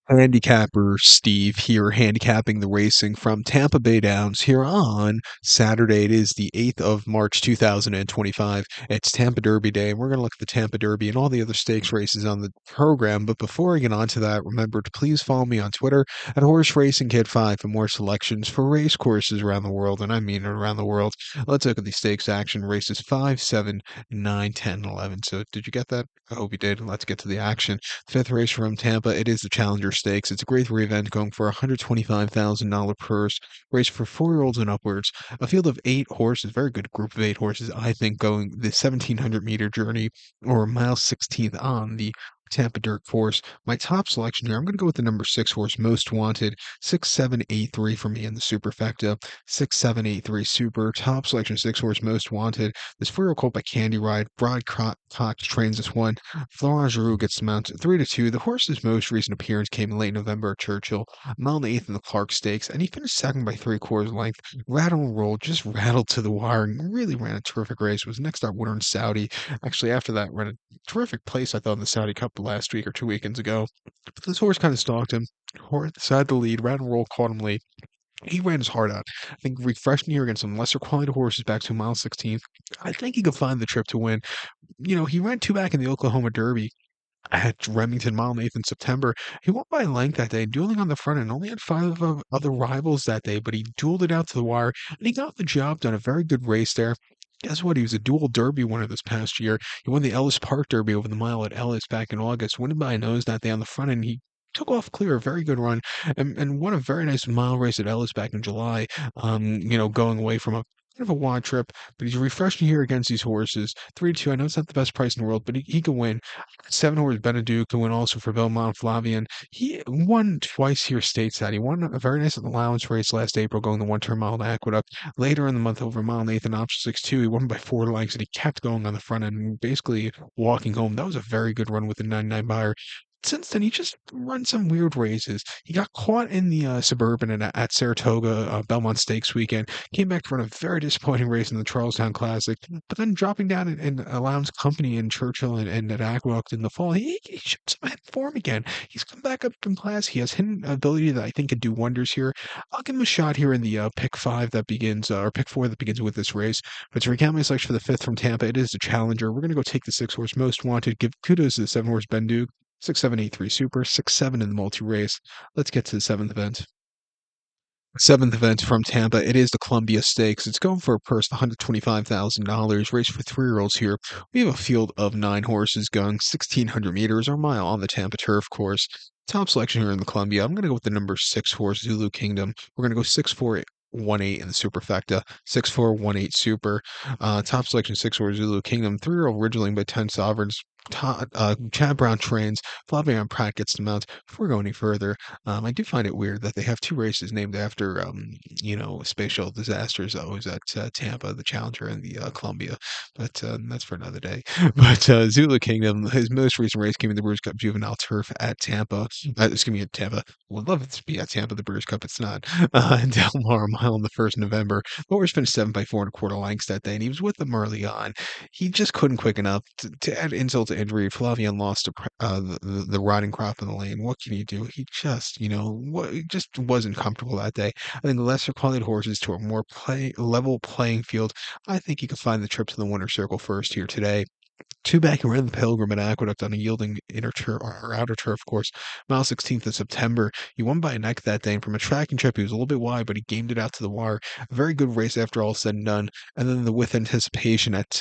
Handicapper Steve here, handicapping the racing from Tampa Bay Downs here on Saturday. It is the 8th of March, 2025. It's Tampa Derby Day, and we're going to look at the Tampa Derby and all the other stakes races on the program. But before I get on to that, remember to please follow me on Twitter at Horse Racing Kid 5 for more selections for race courses around the world, and I mean around the world. Let's look at the stakes action races 5, 7, 9, 10, 11. So, did you get that? I hope you did. Let's get to the action. Fifth race from Tampa. It is the Challenger Stakes. It's a grade 3 event going for a $125,000 purse. Race for 4-year-olds and upwards. A field of 8 horses, very good group of 8 horses, I think, going the 1,700-meter journey or mile 16th on the Tampa Dirt Course. My top selection here, I'm going to go with the number 6 horse, Most Wanted, 6783 for me in the superfecta, 6783 super. Top selection, 6 horse, Most Wanted. This 4-year-old colt by Candy Ride. Broad Cox trains this one. Florent Giroux gets the mount 3-2. The horse's most recent appearance came in late November at Churchill, mile and eighth in the Clark Stakes, and he finished second by 3/4 length. Rattle and roll, just rattled to the wire, and really ran a terrific race. Was next up winner in Saudi. Actually, after that, ran a terrific place, I thought, in the Saudi Cup last week or 2 weekends ago. But this horse kind of stalked him. Horse decided to lead. Rattle and roll caught him late. He ran his heart out. I think refreshing here against some lesser quality horses back to mile 16th. I think he could find the trip to win. He ran two back in the Oklahoma Derby at Remington Mile and Eighth in September. He won by a length that day, dueling on the front end. Only had five of other rivals that day, but he dueled it out to the wire, and he got the job done. A very good race there. Guess what? He was a dual Derby winner this past year. He won the Ellis Park Derby over the mile at Ellis back in August, winning by a nose that day on the front end. He took off clear, a very good run, and won a very nice mile race at Ellis back in July. Going away from a kind of a wide trip, but he's refreshing here against these horses. 3-2. I know it's not the best price in the world, but he can win. 7 horse Benedict to win also for Belmont Flavian. He won twice here stateside. He won a very nice allowance race last April, going the 1 turn mile to Aqueduct. Later in the month, over mile and eighth and option 6-2, he won by 4 lengths, and he kept going on the front end, basically walking home. That was a very good run with the 99 buyer. Since then, he just run some weird races. He got caught in the Suburban at Saratoga Belmont Stakes weekend. Came back to run a very disappointing race in the Charlestown Classic, but then dropping down in Allowance Company in Churchill and at Aqueduct in the fall, he showed some head form again. He's come back up in class. He has hidden ability that I think could do wonders here. I'll give him a shot here in the pick five that begins, or pick four that begins with this race. But to recount my selection for the fifth from Tampa, it is the Challenger. We're going to go take the 6 horse Most Wanted. Give kudos to the 7 horse Ben Duke. 6783 Super, 6-7 in the multi race. Let's get to the seventh event. Seventh event from Tampa. It is the Columbia Stakes. It's going for a purse of $125,000. Race for 3-year-olds here. We have a field of 9 horses going 1,600 meters or a mile on the Tampa turf course. Top selection here in the Columbia. I'm going to go with the number 6 horse Zulu Kingdom. We're going to go 6-4-1-8 in the superfecta, 6-4-1-8 super. Top selection 6 horse Zulu Kingdom, 3-year-old Ridgeling by 10 Sovereigns. Chad Brown trains. Flavian Pratt gets the mount. Before we go any further, I do find it weird that they have 2 races named after, spatial disasters always at Tampa, the Challenger and the Columbia. But that's for another day. But Zulu Kingdom, his most recent race came in the Brewers Cup Juvenile Turf at Tampa. Excuse me, at Tampa. Would love it to be at Tampa, the Brewers Cup. It's not. In Del Mar Mile on the 1st of November. Brewers finished 7 by 4 1/4 lengths that day, and he was with them early on. He just couldn't quick enough to add insult to injury. Flavian lost to the riding crop in the lane. What can you do? He just, he just wasn't comfortable that day. I think lesser quality horses to a more level playing field. I think he could find the trip to the winner's circle first here today. Two back and ran the Pilgrim at Aqueduct on a yielding inner turf or outer turf course, mile 16th of September. He won by a neck that day, and from a tracking trip, he was a little bit wide, but he gamed it out to the wire. A very good race after all said and done. And then the with anticipation at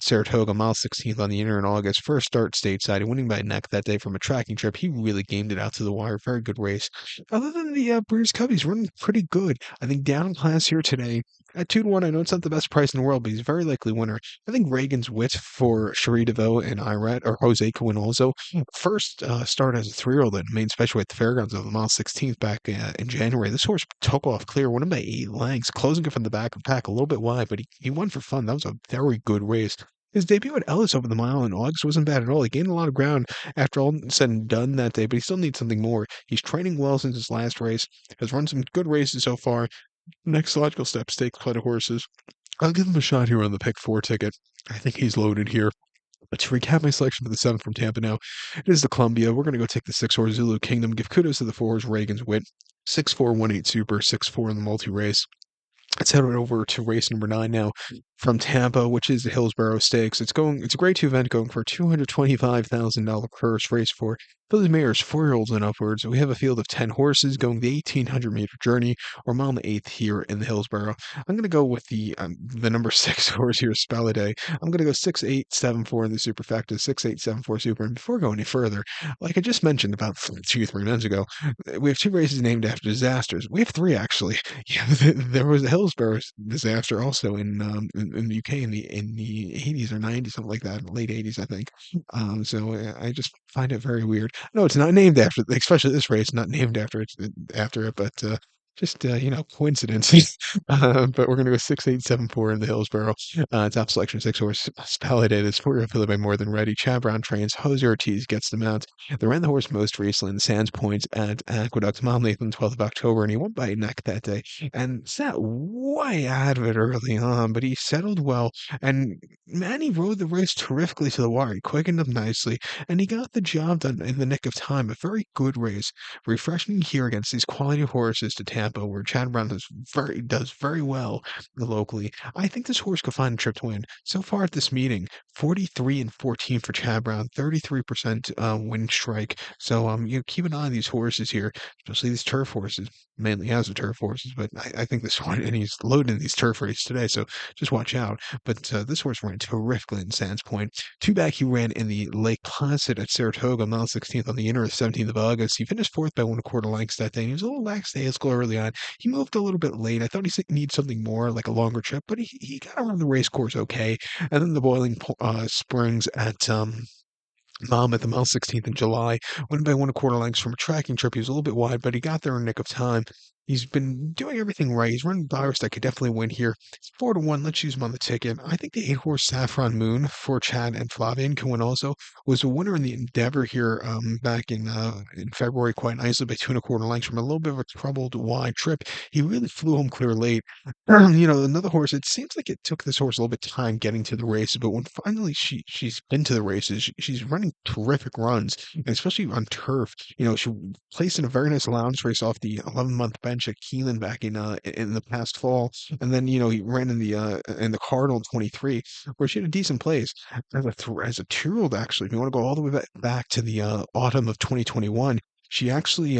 Saratoga, mile 16th on the inner in August. First start stateside, winning by a neck that day from a tracking trip. He really gamed it out to the wire. Very good race. Other than the Breeders' Cup, he's running pretty good. I think down in class here today. At 2-1, I know it's not the best price in the world, but he's a very likely winner. I think Reagan's Wit for Cherie DeVoe and Irat, or Jose Cohen also. First start as a 3-year-old at main special at the Fairgrounds of the mile 16th back in January. This horse took off clear, won him by 8 lengths, closing it from the back of the pack a little bit wide, but he won for fun. That was a very good race. His debut at Ellis over the mile in August wasn't bad at all. He gained a lot of ground after all said and done that day, but he still needs something more. He's training well since his last race, has run some good races so far. Next logical step, stakes quite horses. I'll give him a shot here on the pick four ticket. I think he's loaded here. To recap my selection for the seventh from Tampa now, it is the Columbia. We're going to go take the 6 horse Zulu Kingdom. Give kudos to the 4 horse Reagan's Wit. 6-4-1-8 Super, 6-4 in the multi race. Let's head over to race number 9 now from Tampa, which is the Hillsborough Stakes. It's a grade 2 event going for a $225,000 purse race for Phillies mares, 4-year-olds and upwards. We have a field of 10 horses going the 1,800-meter journey, or mile and the eighth here in the Hillsborough. I'm going to go with the number 6 horse here, Spaladay. I'm going to go 6-8-7-4 in the superfecta, 6-8-7-4 super. And before going any further, like I just mentioned about 2, 3 minutes ago, we have 2 races named after disasters. We have 3 actually. Yeah, there was a Hillsborough disaster also in the UK in the 80s or 90s, something like that, late 80s, I think. So I just find it very weird. No, it's not named after, especially this race, not named after it, but just coincidence. But we're gonna go 6-8-7-4 in the Hillsborough. Top selection 6 horse Spaladay. This 4-year-old Philly by More Than Ready. Chad Brown trains. Jose Ortiz gets the mount. They ran the horse most recently in the Sands Points at Aqueduct Mile Nathan, 12th of October, and he won by a neck that day. And sat way out of it early on, but he settled well. And Manny rode the race terrifically to the wire. He quickened up nicely, and he got the job done in the nick of time. A very good race. Refreshing here against these quality horses to Tampa, where Chad Brown does very well locally. I think this horse could find a trip to win. So far at this meeting, 43-14 for Chad Brown, 33% win strike. So keep an eye on these horses here, especially these turf horses. Mainly has the turf horses, but I think this one, and he's loading these turf races today, so just watch out. But this horse ran terrifically in Sands Point. Two back, he ran in the Lake Placid at Saratoga, mile 16th on the inner 17th of August. He finished fourth by 1/4 lengths that day. And he was a little lackadaisical early on. He moved a little bit late. I thought he needed something more, like a longer trip, but he got around the race course okay. And then the Springs at Monmouth, the mile 16th in July, went by 1/4 lengths from a tracking trip. He was a little bit wide, but he got there in nick of time. He's been doing everything right. He's running Bowers that could definitely win here. It's 4-1. Let's use him on the ticket. I think the 8 horse Saffron Moon for Chad and Flavian can win also. Was a winner in the Endeavor here back in February quite nicely by 2 1/4 lengths from a little bit of a troubled wide trip. He really flew home clear late. Another horse, it seems like it took this horse a little bit of time getting to the races, but when finally she's been to the races, she's running terrific runs, and especially on turf. She placed in a very nice allowance race off the 11-month bench at Keelan back in the past fall, and then he ran in the Cardinal 23, where she had a decent place as a 2-year-old. Actually, if you want to go all the way back to the autumn of 2021. She actually,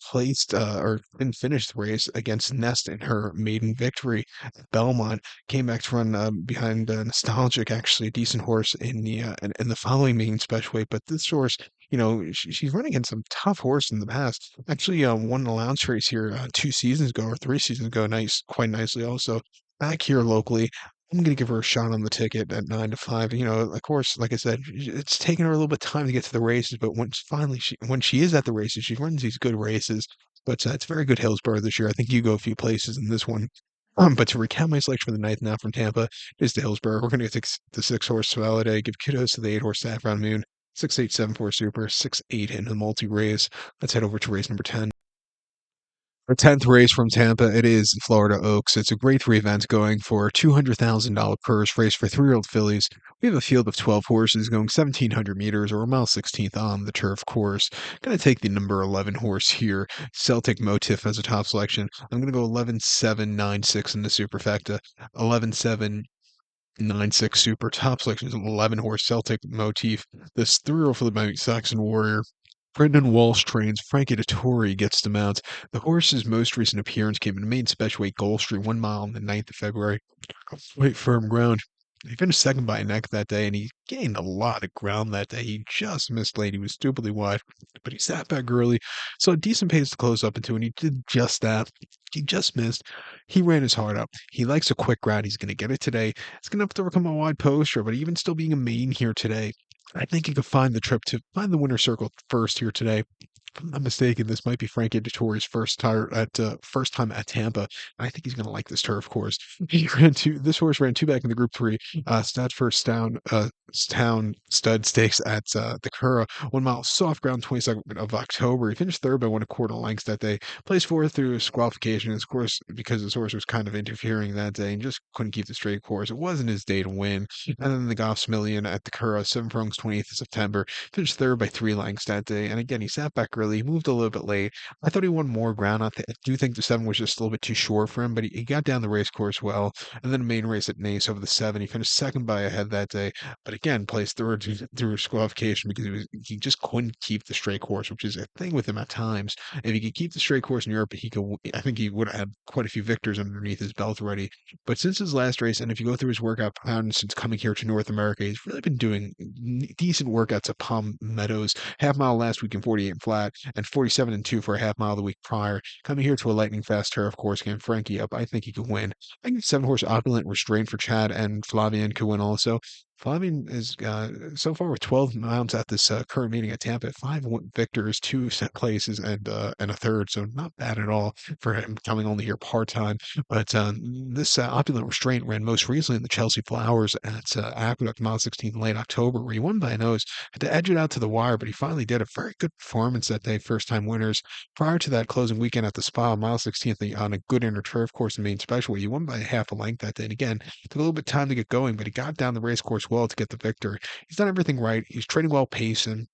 placed or didn't finish the race against Nest in her maiden victory at Belmont. Came back to run behind Nostalgic, actually a decent horse in the following main special weight. But this horse, she's running against some tough horse in the past. Actually, won an allowance race here 2 seasons ago or 3 seasons ago, quite nicely. Also back here locally. I'm gonna give her a shot on the ticket at 9-5. Of course, like I said, it's taken her a little bit of time to get to the races, but when she is at the races, she runs these good races. But it's very good Hillsborough this year. I think you go a few places in this one. But to recap my selection for the ninth now from Tampa is the Hillsborough. We're gonna take the 6 horse Holiday. Give kudos to the 8 horse Saffron Moon. 6-8-7-4 Super, 6-8 in the multi race. Let's head over to race number 10. Our 10th race from Tampa, it is Florida Oaks. It's a grade 3 event going for a $200,000 purse race for 3-year-old fillies. We have a field of 12 horses going 1,700 meters or a mile 16th on the turf course. Going to take the number 11 horse here, Celtic Motif, as a top selection. I'm going to go 11-7-9-6 in the superfecta. 11-7-9-6 super. Top selection is an 11 horse Celtic Motif. This 3-year-old filly by Saxon Warrior. Brendan Walsh trains. Frankie Dettori gets the mount. The horse's most recent appearance came in a main special weight Gulfstream 1 mile on the 9th of February. Quite firm ground. He finished second by a neck that day, and he gained a lot of ground that day. He just missed late. He was stupidly wide, but he sat back early, so a decent pace to close up into, and he did just that. He just missed. He ran his heart out. He likes a quick ground. He's going to get it today. It's going to have to overcome a wide poster, but even still being a main here today, I think he could find the trip to find the winner's circle first here today. If I'm not mistaken, this might be Frankie Dettori's first time at Tampa. I think he's going to like this turf course. This horse ran 2 back in the Group 3. Stats first down. Town Stud Stakes at the Curragh 1 mile soft ground 22nd of October. He finished third by 1/4 lengths that day. Placed fourth through disqualification. Of course, because his horse was kind of interfering that day and just couldn't keep the straight course. It wasn't his day to win. And then the Goffs Million at the Curragh, 7 furlongs, 28th of September. Finished third by 3 lengths that day. And again, he sat back early, moved a little bit late. I thought he won more ground. I do think the 7 was just a little bit too short for him, but he got down the race course well. And then a main race at Nace over the 7. He finished second by a head that day, but again, placed third through disqualification because he just couldn't keep the straight course, which is a thing with him at times. If he could keep the straight course in Europe, I think he would have had quite a few victors underneath his belt already. But since his last race, and if you go through his workout pattern since coming here to North America, he's really been doing decent workouts at Palm Meadows. Half mile last week in 48 and flat, and 47 and 2 for a half mile the week prior. Coming here to a lightning fast turf course, getting Frankie up, I think he could win. I think 7 horse Opulent Restraint for Chad and Flavian could win also. Flavian is so far with 12 mounts at this current meeting at Tampa, victors, two set places, and a third. So not bad at all for him coming only here part time. But this Opulent Restraint ran most recently in the Chelsea Flowers at Aqueduct Mile 16 in late October, where he won by a nose. Had to edge it out to the wire, but he finally did a very good performance that day. First time winners. Prior to that closing weekend at the Spa, Mile 16th on a good inner turf course in Main Special, he won by half a length that day. And again, took a little bit of time to get going, but he got down the race course well to get the victory. He's done everything right. He's trading well pace, and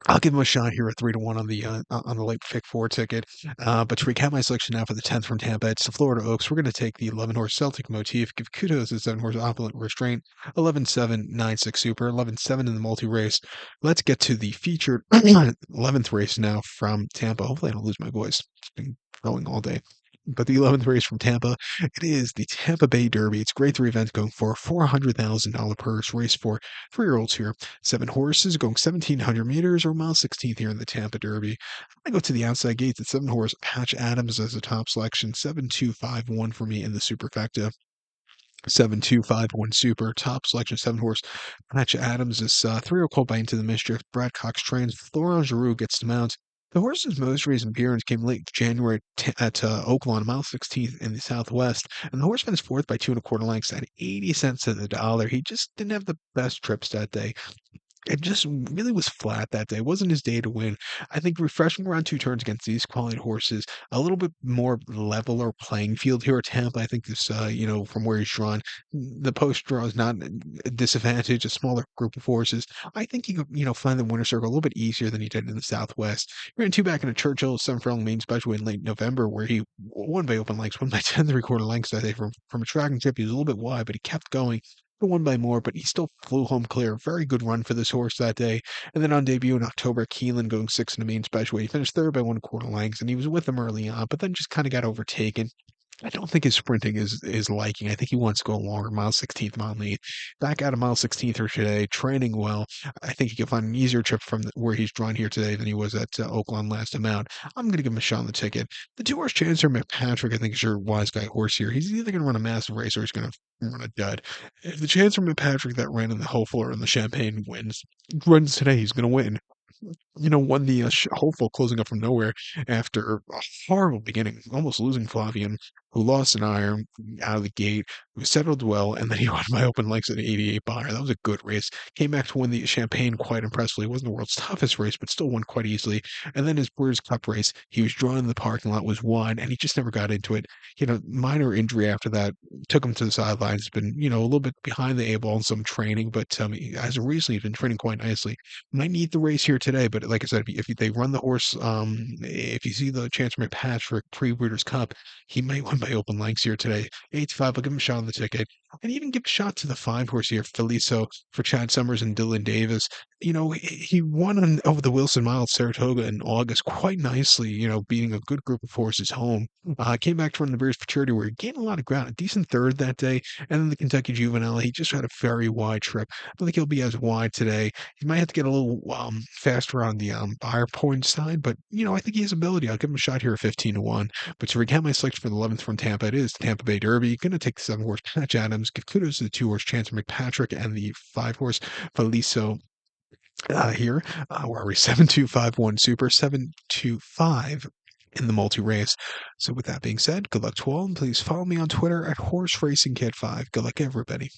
I'll give him a shot here at 3-1 on the late pick four ticket. But to recap my selection now for the 10th from Tampa, it's the Florida Oaks. We're going to take the 11 horse Celtic Motif, give kudos to the 7 horse Opulent Restraint, 11-7, 9-6 Super, 11-7 in the multi race. Let's get to the featured 11th race now from Tampa. Hopefully, I don't lose my voice. It's been going all day. But the 11th race from Tampa, it is the Tampa Bay Derby. It's grade 3 event going for a $400,000 purse race for 3-year-olds here. 7 horses going 1,700 meters or mile 16th here in the Tampa Derby. I go to the outside gates at 7 horse Patch Adams as the top selection. 7-2-5-1 for me in the superfecta. 7-2-5-1 super top selection 7 horse Patch Adams is 3-year called by Into the Mischief. Brad Cox trains. Florent Giroux gets to mount. The horse's most recent appearance came late January at Oakland, mile 16th in the Southwest, and the horse finished fourth by 2 1/4 lengths at 80 cents to the dollar. He just didn't have the best trips that day. It just really was flat that day. It wasn't his day to win. I think refreshing around 2 turns against these quality horses, a little bit more level or playing field here at Tampa. I think this, from where he's drawn, the post draw is not a disadvantage, a smaller group of horses. I think he could, find the winner circle a little bit easier than he did in the Southwest. He ran 2 back in a Churchill 7 furlong main special in late November, where he won by open lengths, won by 10 3/4 lengths that day from a track and trip. He was a little bit wide, but he kept going. Won by more, but he still flew home clear. Very good run for this horse that day. And then on debut in October, Keelan going 6 in the main special. He finished third by 1/4 lengths, and he was with them early on, but then just kind of got overtaken. I don't think his sprinting is liking. I think he wants to go longer, mile 16th, mile 8th. Back out of mile 16th here today, training well. I think he can find an easier trip from where he's drawn here today than he was at Oakland last time out. I'm going to give him a shot on the ticket. The 2 horse Chancer McPatrick, I think, is your wise guy horse here. He's either going to run a massive race or he's going to run a dud. If the Chancer McPatrick that ran in the Hopeful or in the Champagne runs today, he's going to win. Won the Hopeful closing up from nowhere after a horrible beginning, almost losing Flavian, who lost an iron out of the gate, who settled well, and then he won by open legs at an 88 Bonner. That was a good race. Came back to win the Champagne quite impressively. It wasn't the world's toughest race, but still won quite easily. And then his Brewers Cup race, he was drawn in the parking lot, was wide, and he just never got into it. Minor injury after that took him to the sidelines. Been, a little bit behind the 8 ball in some training, but as of recently, he's been training quite nicely. Might need the race here today, but like I said, if they run the horse, if you see the chance for Patrick pre-Breeders' Cup, he might win by open lengths here today. 8-5, I'll give him a shot on the ticket. And even give a shot to the 5 horse here, Feliso, for Chad Summers and Dylan Davis. He won over the Wilson Mile at Saratoga in August quite nicely, beating a good group of horses home. Came back to run the Breeders' Futurity where he gained a lot of ground, a decent third that day. And then the Kentucky Juvenile, he just had a very wide trip. I don't think he'll be as wide today. He might have to get a little faster on the buyer point side, but I think he has ability. I'll give him a shot here at 15-1. But to recap my selection for the 11th from Tampa, it is the Tampa Bay Derby. Going to take the 7 horse Patch Adams. Give kudos to the 2 horse Chancer McPatrick and the 5 horse Feliso. Here, where are we? 7-2-5-1 Super 7-2-5 in the multi race. So with that being said, good luck to all, and please follow me on Twitter at Horse Racing Kid 5. Good luck, everybody.